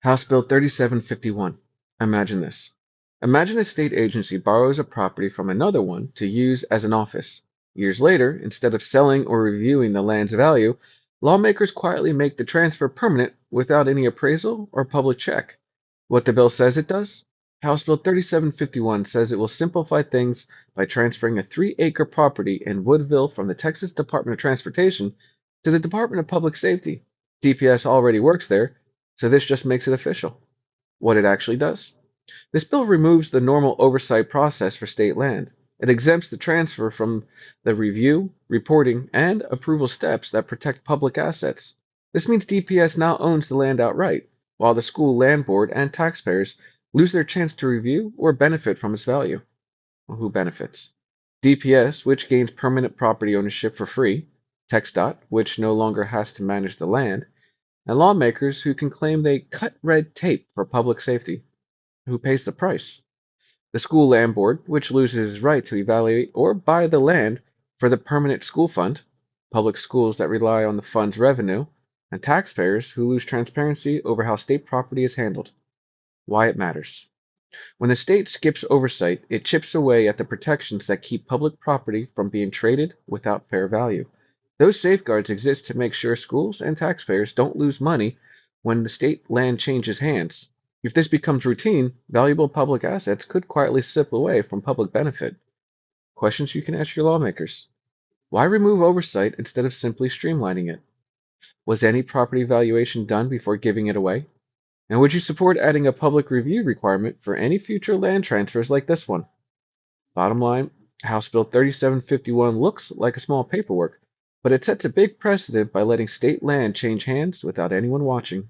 House Bill 3751. Imagine this. Imagine a state agency borrows a property from another one to use as an office. Years later, instead of selling or reviewing the land's value, lawmakers quietly make the transfer permanent without any appraisal or public check. What the bill says it does? House Bill 3751 says it will simplify things by transferring a 3-acre property in Woodville from the Texas Department of Transportation to the Department of Public Safety. DPS already works there, so this just makes it official. What it actually does? This bill removes the normal oversight process for state land. It exempts the transfer from the review, reporting, and approval steps that protect public assets. This means DPS now owns the land outright, while the school land board and taxpayers lose their chance to review or benefit from its value. Well, who benefits? DPS, which gains permanent property ownership for free, TxDOT, which no longer has to manage the land, and lawmakers who can claim they cut red tape for public safety. Who pays the price? The school land board, which loses its right to evaluate or buy the land for the permanent school fund, public schools that rely on the fund's revenue, and taxpayers who lose transparency over how state property is handled. Why it matters. When the state skips oversight, it chips away at the protections that keep public property from being traded without fair value. Those safeguards exist to make sure schools and taxpayers don't lose money when the state land changes hands. If this becomes routine, valuable public assets could quietly slip away from public benefit. Questions you can ask your lawmakers. Why remove oversight instead of simply streamlining it? Was any property valuation done before giving it away? And would you support adding a public review requirement for any future land transfers like this one? Bottom line, House Bill 3751 looks like a small paperwork, but it sets a big precedent by letting state land change hands without anyone watching.